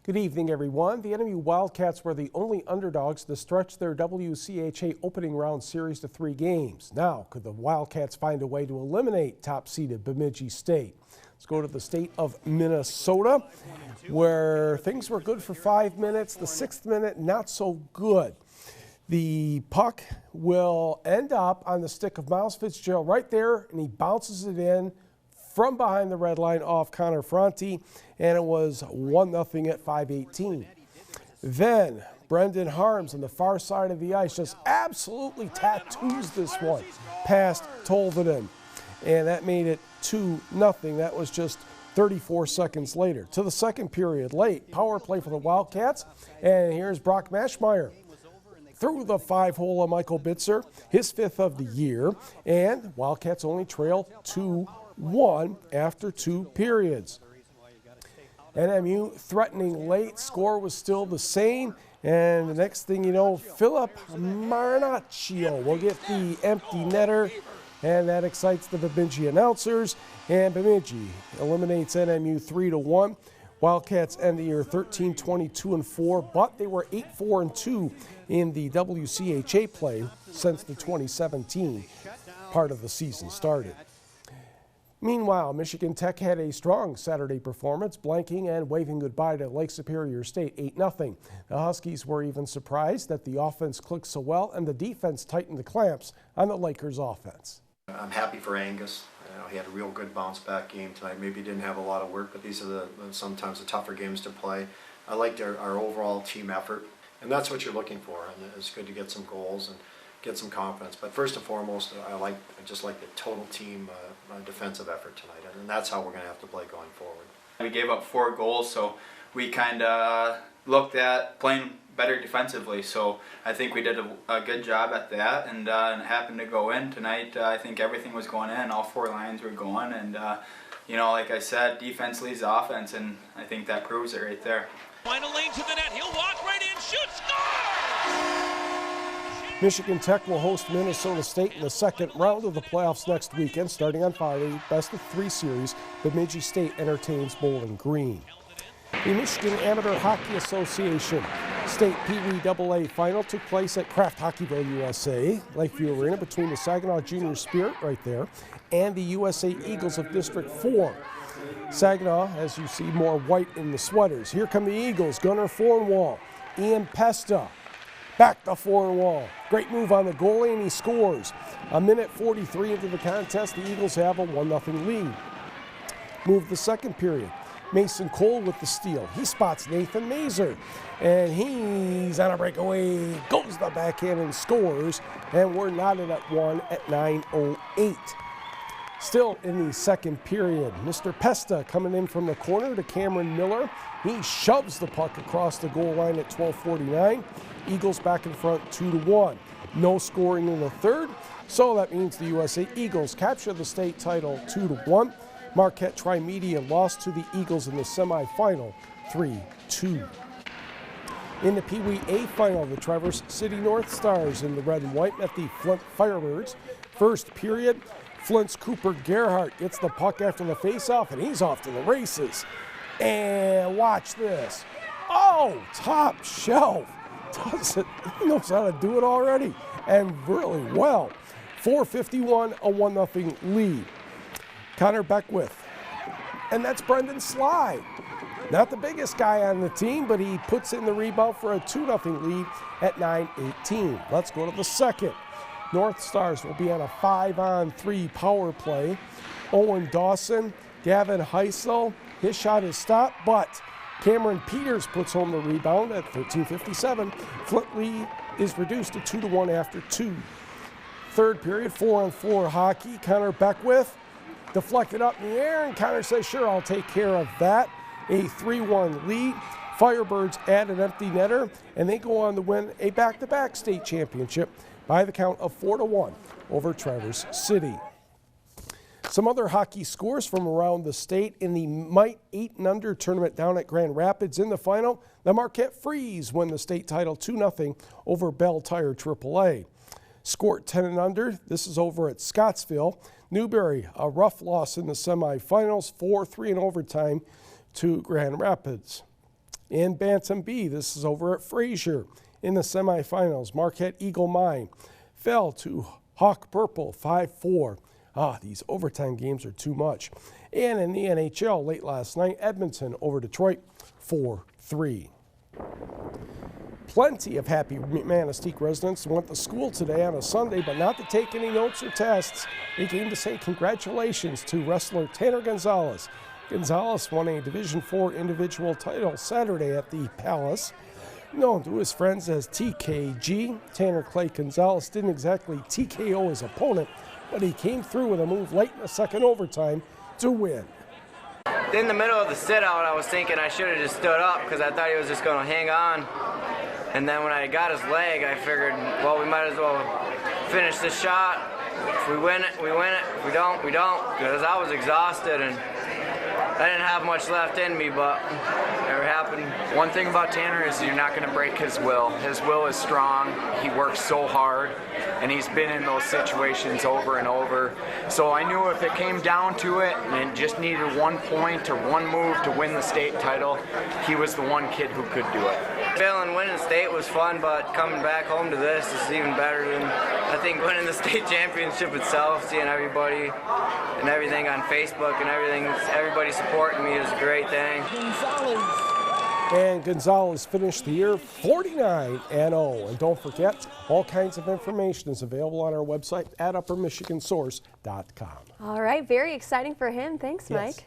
Good evening, everyone. The NMU Wildcats were the only underdogs to stretch their WCHA opening round series to 3 games. Now, could the Wildcats find a way to eliminate top-seeded Bemidji State? Let's go to the state of Minnesota, where things were good for 5 minutes. The 6th minute, not so good. The puck will end up on the stick of Miles Fitzgerald right there, and he bounces it in from behind the red line off Connor Fronte, and it was 1-0 at 5:18. Then Brendan Harms on the far side of the ice just absolutely tattoos this one past Tolvanen, and that made it 2-0. That was just 34 seconds later. To the second period, late power play for the Wildcats, and here's Brock Maschmeyer through the 5-hole of Michael Bitzer, his 5th of the year, and Wildcats only trail 2-1 after 2 periods. NMU threatening late, score was still the same, and the next thing you know, Philip Marinaccio will get the empty netter, and that excites the Bemidji announcers, and Bemidji eliminates NMU 3-1. Wildcats end the year 13-22-4, but they were 8-4-2 in the WCHA play since the 2017 part of the season started. Meanwhile, Michigan Tech had a strong Saturday performance, blanking and waving goodbye to Lake Superior State 8-0. The Huskies were even surprised that the offense clicked so well and the defense tightened the clamps on the Lakers' offense. I'm happy for Angus. He had a real good bounce-back game tonight. Maybe he didn't have a lot of work, but these are sometimes the tougher games to play. I liked our overall team effort, and that's what you're looking for. And it's good to get some goals and get some confidence. But first and foremost, I just like the total team defensive effort tonight, and that's how we're going to have to play going forward. We gave up 4 goals, so we kind of looked at playing better defensively. So I think we did a good job at that, and it happened to go in tonight. I think everything was going in, all 4 lines were going, and you know, like I said, defense leads the offense, and I think that proves it right there. Final lane to the net, he'll walk right in, shoot, score! Michigan Tech will host Minnesota State in the second round of the playoffs next weekend. Starting on Friday, best of 3 series, Bemidji State entertains Bowling Green. The Michigan Amateur Hockey Association State Pee Wee AA final took place at Kraft Hockeyville, USA, Lakeview Arena, between the Saginaw Junior Spirit right there and the USA Eagles of District 4. Saginaw, as you see, more white in the sweaters. Here come the Eagles. Gunnar Fornwall, Ian Pesta, back to Fornwall. Great move on the goalie, and he scores. A minute 43 into the contest, the Eagles have a 1-0 lead. Move the second period. Mason Cole with the steal. He spots Nathan Mazer, and he's on a breakaway, goes the backhand and scores, and we're knotted at 1 at 9:08. Still in the second period, Mr. Pesta coming in from the corner to Cameron Miller. He shoves the puck across the goal line at 12:49. Eagles back in front 2-1. No scoring in the third, so that means the USA Eagles capture the state title 2-1. Marquette Tri-Media lost to the Eagles in the semifinal 3-2. In the Pee Wee A final, the Traverse City North Stars in the red and white met the Flint Firebirds. First period, Flint's Cooper Gerhart gets the puck after the faceoff, and he's off to the races. And watch this. Oh, top shelf. He knows how to do it already, and really well. 4:51, a 1-0 lead. Connor Beckwith, and that's Brendan Sly. Not the biggest guy on the team, but he puts in the rebound for a 2-0 lead at 9:18. Let's go to the second. North Stars will be on a 5-on-3 power play. Owen Dawson, Gavin Heisel, his shot is stopped, but Cameron Peters puts home the rebound at 13:57. Flint lead is reduced to 2-1 after 2. Third period, 4-on-4 hockey. Connor Beckwith deflected up in the air, and Connor says, sure, I'll take care of that. A 3-1 lead. Firebirds add an empty netter, and they go on to win a back-to-back state championship by the count of 4-1 over Traverse City. Some other hockey scores from around the state in the Mite 8-and-under tournament down at Grand Rapids. In the final, the Marquette Freeze win the state title 2-0 over Bell Tire AAA. Scored 10-and-under, this is over at Scottsville. Newberry, a rough loss in the semifinals, 4-3 in overtime to Grand Rapids. In Bantam B, this is over at Fraser. In the semifinals, Marquette Eagle Mine fell to Hawk Purple 5-4. These overtime games are too much. And in the NHL late last night, Edmonton over Detroit 4-3. Plenty of happy Manistee residents went to school today on a Sunday, but not to take any notes or tests. They came to say congratulations to wrestler Tanner Gonzalez. Gonzalez won a Division IV individual title Saturday at the Palace. Known to his friends as TKG, Tanner Clay Gonzalez didn't exactly TKO his opponent, but he came through with a move late in the second overtime to win. In the middle of the sit-out, I was thinking I should have just stood up because I thought he was just going to hang on. And then when I got his leg, I figured, well, we might as well finish this shot. If we win it, we win it. If we don't, we don't. Because I was exhausted and I didn't have much left in me, but it never happened. One thing about Tanner is you're not going to break his will. His will is strong. He works so hard, and he's been in those situations over and over. So I knew if it came down to it and it just needed 1 point or one move to win the state title, he was the one kid who could do it. Feeling winning state was fun, but coming back home to this is even better than I think winning the state championship itself. Seeing everybody and everything on Facebook and everybody supporting me is a great thing. And Gonzalez finished the year 49-0. And don't forget, all kinds of information is available on our website at uppermichigansource.com. All right, very exciting for him. Thanks, Yes. Mike.